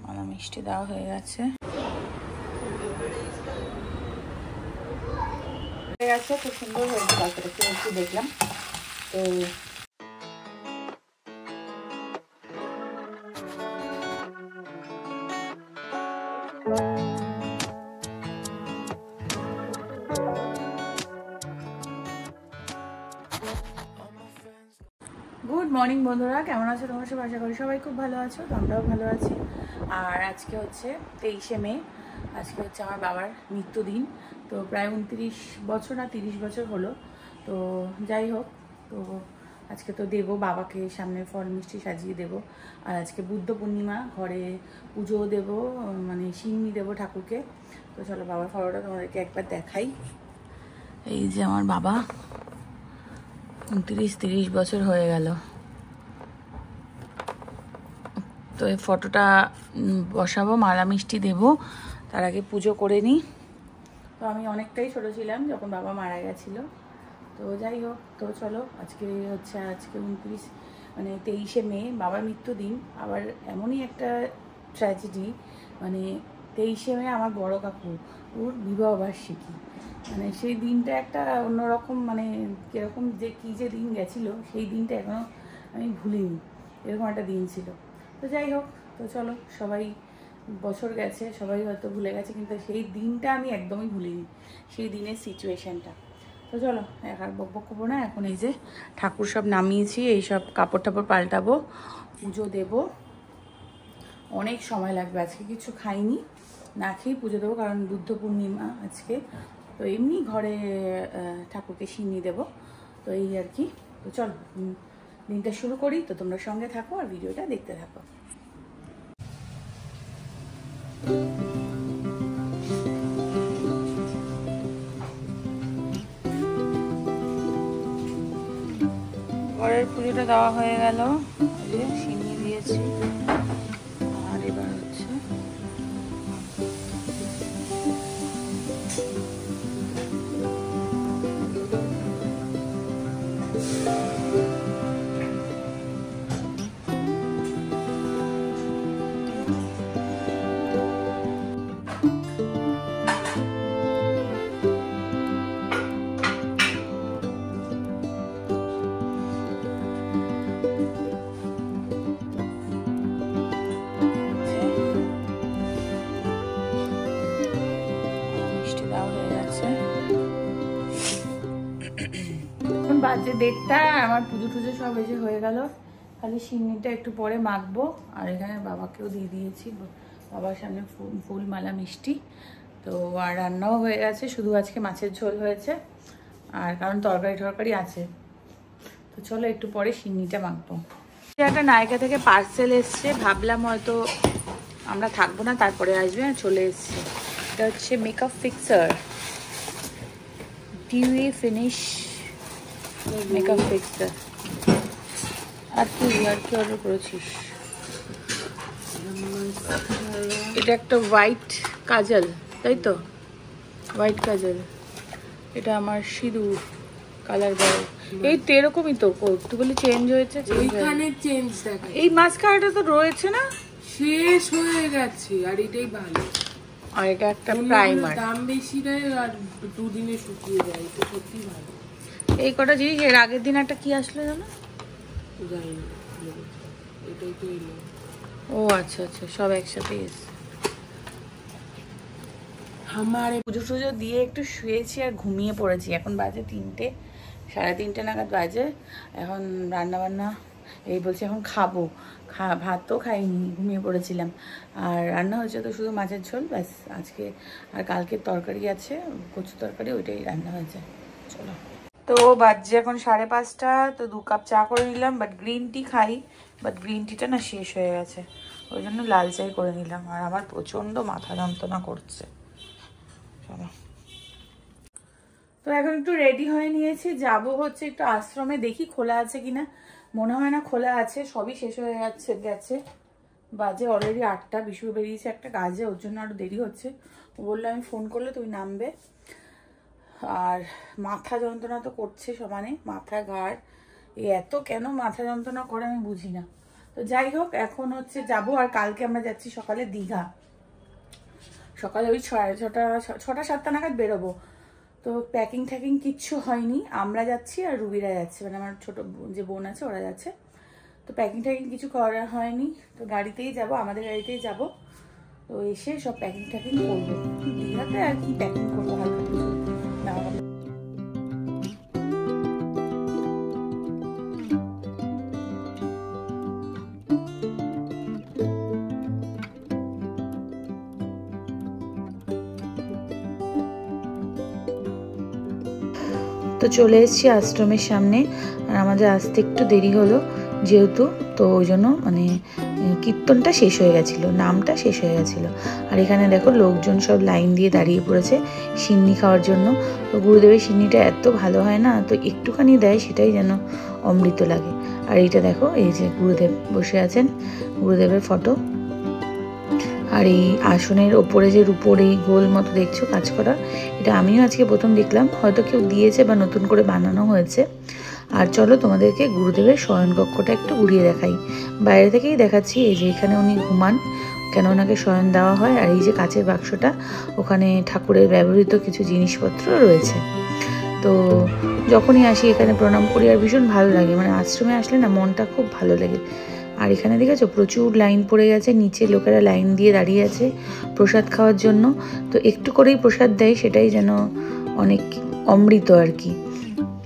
মালা মিষ্টি দেওয়া হয়ে গেছে, খুব সুন্দর হয়েছে। তারপরে একটু দেখলাম তো গুড মর্নিং বন্ধুরা, কেমন আছো তোমরা সব? আশা করি সবাই খুব ভালো আছো, আমরাও ভালো আছি। আর আজকে হচ্ছে 23শে মে, আজকে হচ্ছে আমার বাবার মৃত্যুদিন। তো প্রায় 29 বছর না 30 বছর হলো। তো যাই হোক, তো আজকে তো দেবো বাবাকে, সামনে ফল মিষ্টি সাজিয়ে দেবো। আর আজকে বুদ্ধ পূর্ণিমা, ঘরে পুজো দেবো, মানে সিন্নি দেবো ঠাকুরকে। তো চলো বাবার ফটোটা তোমাদেরকে একবার দেখাই। এই যে আমার বাবা, 29-30 বছর হয়ে গেল। তো এই ফটোটা বসাবো, মালা মিষ্টি দেবো, তার আগে পুজো করে নিই। তো আমি অনেকটাই ছোটো ছিলাম যখন বাবা মারা গেছিলো। তো যাই হোক, তো চলো আজকে 23শে মে বাবার মৃত্যুদিন। আবার এমনই একটা ট্র্যাজেডি, মানে 23শে মে আমার বড় কাকু ওর বিবাহবার্ষিকী। মানে সেই দিনটা একটা অন্যরকম, মানে কীরকম যে কী যে দিন গেছিলো, সেই দিনটা এখনও আমি ভুলিনি। এরকম একটা দিন ছিল। তো যাই হোক, তো চলো, সবাই বছর গেছে, সবাই হয়তো ভুলে গেছে, কিন্তু সেই দিনটা আমি একদমই ভুলিনি, সেই দিনের সিচুয়েশানটা। তো চলো আর বকবক করবো না, এখন এই যে ঠাকুর সব নামিয়েছি, এই সব কাপড় টাপড় পাল্টাবো, পুজো দেবো। অনেক সময় লাগবে, আজকে কিছু খাইনি, না খেয়েই পুজো দেবো, কারণ বুদ্ধ পূর্ণিমা আজকে। তো এমনি ঘরে ঠাকুরকে সিন্নি দেবো, তো এই আর কি। তো চলো দিনটা শুরু করি। তো তোমরা সঙ্গে থাকো আর ভিডিওটা দেখতে থাকো। ঘরের পুজোটা দেওয়া হয়ে গেল, সিন্নি দিয়েছি। আর এবার হচ্ছে বাজে 1:30, আমার পুজো টুজো সব এসে হয়ে গেল। খালি সিন্নিটা একটু পরে মাখবো। আর এখানে বাবাকেও দিয়ে দিয়েছি, বাবার সামনে ফুল মালা মিষ্টি। তো আর রান্নাও হয়ে গেছে, শুধু আজকে মাছের ঝোল হয়েছে, আর কারণ তরকারি আছে। তো চলো একটু পরে সিন্নিটা মাখবো। একটা নায়িকা থেকে পার্সেল এসছে, ভাবলাম হয়তো আমরা থাকবো না, তারপরে আসবে, চলে এসছে। এটা হচ্ছে makeup fixer, dewy finish makeup fixer. আর কি অর্ডার করেছিস? এটা একটা হোয়াইট কাজল, তাই তো? হোয়াইট কাজল, এটা আমার সিঁদুর কালার বড়। এই তো এরকমই তো, তুই বলি চেঞ্জ হয়েছে, এই মাস্কারাটা তো রয়েছে না, শেষ হয়ে গেছে। আর এটাই ভালো, আর এটা একটা প্রাইমার, দাম বেশি দেয় আর 2 দিনে শুকিয়ে যায়। এটা সত্যি ভালো। এই কটা জিনিস। এর আগের দিন একটা কি আসলো জানো? জানি না, এটাই তো এলো। ও আচ্ছা, সব একসাথে এসছে। আমার পুজো টুজো দিয়ে একটু শুয়েছি আর ঘুমিয়ে পড়েছি। এখন বাজে 3টে, 3:30 নাগাদ বাজে। এখন রান্নাবান্না এই বলছি, এখন খাবো। ভাত তো খাইনি, ঘুমিয়ে পড়েছিলাম। আর রান্না হয়েছে তো শুধু মাছের ঝোল ব্যাস আজকে। আর কালকের তরকারি আছে, কচু তরকারি, ওইটাই রান্না হয়েছে। চলো, তো বাজছে এখন 5:30। তো 2 কাপ চা করে নিলাম, বাট গ্রিন টি খাই, বাট গ্রিন টিটা না শেষ হয়ে গেছে, ওই জন্য লাল চাই করে নিলাম। আর আমার প্রচণ্ড মাথা যন্ত্রণা করছে। চলো, তো এখন একটু রেডি হয়ে নিয়েছি, যাবো হচ্ছে একটু আশ্রমে, দেখি খোলা আছে কিনা। মনে হয় না খোলা আছে, সবই শেষ হয়ে গেছে। বাজে অলরেডি 8টা। বিশু বেরিয়েছে একটা কাজে, ওর জন্য আরো দেরি হচ্ছে। ও বললো আমি ফোন করলে তুমি নামবে। আর মাথা যন্ত্রণা তো করছে সমানে, মাথা ঘাড় এত কেন মাথা যন্ত্রণা করে আমি বুঝি না। তো যাই হোক, এখন হচ্ছে যাবো। আর কালকে আমরা যাচ্ছি সকালে দীঘা, সকালে ওই 6:30 নাগাদ বেরোবো। তো প্যাকিং ট্যাকিং কিচ্ছু হয়নি, আমরা যাচ্ছি আর রুবিরা যাচ্ছে, মানে আমার ছোট যে বোন আছে ওরা যাচ্ছে। তো প্যাকিং ট্যাকিং কিছু করা হয়নি, তো গাড়িতেই যাব, আমাদের গাড়িতেই যাব। তো এসে সব প্যাকিং ট্যাকিং করবো। দীঘাতে আর কি প্যাকিং করবো, হালকা কিছু নেওয়া হবে। তো চলে এসেছি আশ্রমের সামনে, আর আমাদের আসতে একটু দেরি হলো যেহেতু, তো ওই জন্য মানে কীর্তনটা শেষ হয়ে গেছিলো, নামটা শেষ হয়ে গেছিলো। আর এখানে দেখো লোকজন সব লাইন দিয়ে দাঁড়িয়ে পড়েছে সিন্নি খাওয়ার জন্য। তো গুরুদেবের সিন্নিটা এত ভালো হয় না, তো একটুখানি দেয় সেটাই যেন অমৃত লাগে। আর এইটা দেখো, এই যে গুরুদেব বসে আছেন, গুরুদেবের ফটো। আর এই আসনের ওপরে যে রূপোর এই গোল মতো দেখছো কাজ করা, এটা আমিও আজকে প্রথম দেখলাম, হয়তো কেউ দিয়েছে বা নতুন করে বানানো হয়েছে। আর চলো তোমাদেরকে গুরুদেবের শয়নকক্ষটা একটু ঘুরিয়ে দেখাই, বাইরে থেকেই দেখাচ্ছি। এই যে এখানে উনি ঘুমান, কেন ওনাকে শয়ন দেওয়া হয়। আর এই যে কাচের বাক্সটা, ওখানে ঠাকুরের ব্যবহৃত কিছু জিনিসপত্র রয়েছে। তো যখনই আসি এখানে প্রণাম করি, আর ভীষণ ভালো লাগে, মানে আশ্রমে আসলে না মনটা খুব ভালো লাগে। আর এখানে দেখেছো প্রচুর লাইন পড়ে গেছে, নিচে লোকেরা লাইন দিয়ে দাঁড়িয়ে আছে প্রসাদ খাওয়ার জন্য। তো একটু করেই প্রসাদ দেয়, সেটাই যেন অনেক অমৃত আর কি।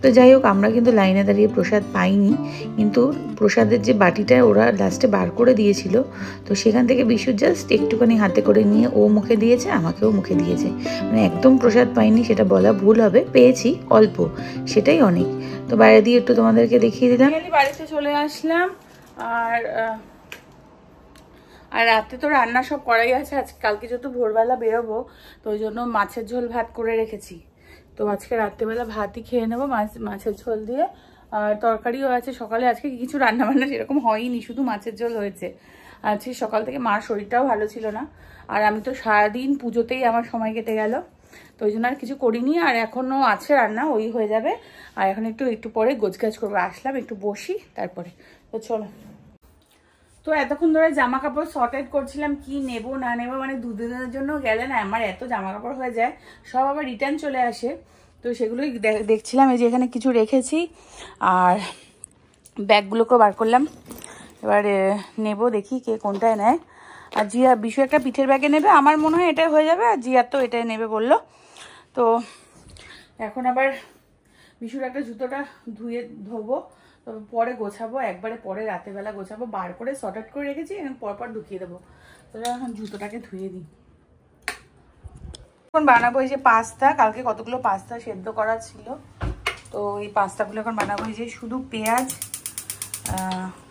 তো যাই হোক, আমরা কিন্তু লাইনে দাঁড়িয়ে প্রসাদ পাইনি, কিন্তু প্রসাদের যে বাটিটা ওরা লাস্টে বার করে দিয়েছিল, তো সেখান থেকে বিশু জাস্ট একটুখানি হাতে করে নিয়ে ও মুখে দিয়েছে, আমাকেও মুখে দিয়েছে। মানে একদম প্রসাদ পাইনি সেটা বলা ভুল হবে, পেয়েছি অল্প, সেটাই অনেক। তো বাইরে দিয়ে একটু তোমাদেরকে দেখিয়ে দিলাম। বাড়িতে চলে আসলাম, আর রাতে তো রান্না সব করাই আছে। কালকে যেহেতু ভোরবেলা বেরোবো, তো ওই জন্য মাছের ঝোল ভাত করে রেখেছি। তো আজকে রাত্রেবেলা ভাতই খেয়ে নেবো মাছের ঝোল দিয়ে। আর তরকারিও আছে, সকালে আজকে কিছু রান্নাবান্না সেরকম হয়নি, শুধু মাছের ঝোল হয়েছে। আজকে সকাল থেকে মার শরীরটাও ভালো ছিল না, আর আমি তো সারাদিন পুজোতেই আমার সময় কেটে গেল, তো ওই জন্য আর কিছু করিনি। আর এখনও আছে রান্না, ওই হয়ে যাবে। আর এখন একটু পরে গোছগাছ করবো, আসলাম একটু বসি তারপরে। তো চলো। তো এতক্ষণ ধরে জামা কাপড় সর্টেড করছিলাম, কি নেব না নেব, মানে দুদিনের জন্য গেলে না আমার এত জামা কাপড় হয়ে যায়, সব আবার রিটার্ন চলে আসে। তো সেগুলোই দেখছিলাম, এই যে এখানে কিছু রেখেছি, আর ব্যাগগুলোকেও বার করলাম। এবারে নেব, দেখি কে কোনটায় নেয়। আর জিয়া বিশু একটা পিঠের ব্যাগে নেবে, আমার মনে হয় এটাই হয়ে যাবে, আর জিয়া তো এটাই নেবে বললো। তো এখন আবার বিশুর একটা জুতোটা ধোবো, তবে পরে গোছাবো, একবারে পরে রাতেরবেলা গোছাবো, বার করে সর্ট আউট করে রেখেছি, এখন পরপর ঢুকিয়ে দেবো। তো এখন জুতোটাকে ধুয়ে দিই। এখন বানাবো এই যে পাস্তা, কালকে কতগুলো পাস্তা সেদ্ধ করা ছিল, তো এই পাস্তাগুলো এখন বানাবো। এই যে শুধু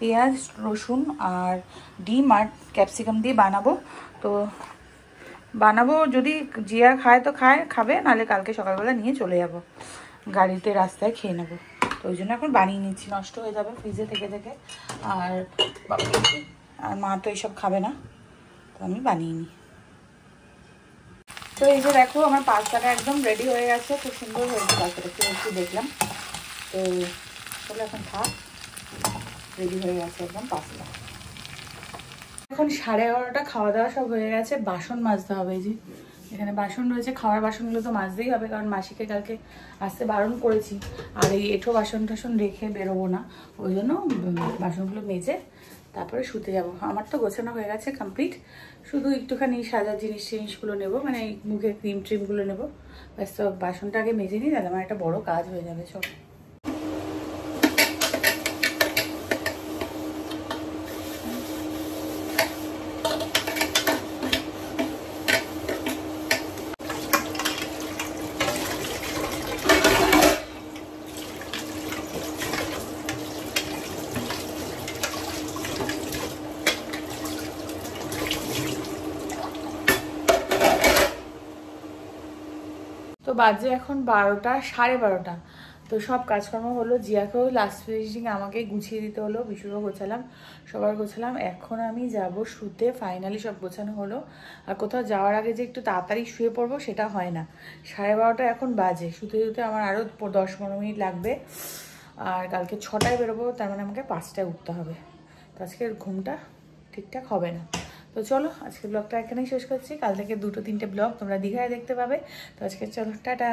পেঁয়াজ রসুন আর ডিম আর ক্যাপসিকাম দিয়ে বানাবো। তো বানাবো, যদি জিয়া খায় তো খাবে, নাহলে কালকে সকালবেলা নিয়ে চলে যাব, গাড়িতে রাস্তায় খেয়ে নেবো। তো ওই জন্য এখন বানিয়ে নিচ্ছি, নষ্ট হয়ে যাবে ফ্রিজে থেকে। আর মা তো এইসব খাবে না, তো আমি বানিয়ে নিই। তো এই যে দেখো আমার পাস্তাটা একদম রেডি হয়ে গেছে, খুব সুন্দর হয়েছে পাস্তাটা, একটু দেখলাম। তো চলো এখন থাক, রেডি হয়ে গেছে একদম পাস্তা। এখন 11:30, খাওয়া দাওয়া সব হয়ে গেছে, বাসন মাজতে হবে। এই যে এখানে বাসন রয়েছে, খাওয়ার বাসনগুলো তো মাজতেই হবে, কারণ মাসিকে কালকে আসতে বারণ করেছি। আর এই এঁঠো বাসন টাসন রেখে বেরোবো না, ওই জন্য বাসনগুলো মেজে তারপরে শুতে যাব। আমার তো গোছানো হয়ে গেছে কমপ্লিট, শুধু একটুখানি সাজার জিনিসগুলো নেব, মানে মুখে ক্রিম ট্রিমগুলো নেবো, ব্যাস। তো বাসনটা আগে মেজে নিই, তাহলে আমার একটা বড় কাজ হয়ে যাবে সব। তো বাজে এখন 12টা, 12:30। তো সব কাজকর্ম হলো, জিয়াকেও লাস্ট ফিনিশিং আমাকে গুছিয়ে দিতে হলো, বিশুরও গোছালাম, সবার গোছালাম। এখন আমি যাব শুতে, ফাইনালি সব গোছানো হলো। আর কোথাও যাওয়ার আগে যে একটু তাড়াতাড়ি শুয়ে পড়বো সেটা হয় না, 12:30 এখন বাজে, শুতে আমার আরও 10-15 মিনিট লাগবে। আর কালকে 6টায় বেরোবো, তার মানে আমাকে 5টায় উঠতে হবে। তো আজকের ঘুমটা ঠিকঠাক হবে না। তো চলো আজকের ব্লগটা এখানেই শেষ করছি। কাল থেকে 2-3টে ব্লগ তোমরা দীঘায় দেখতে পাবে। তো আজকে চলো টাটা।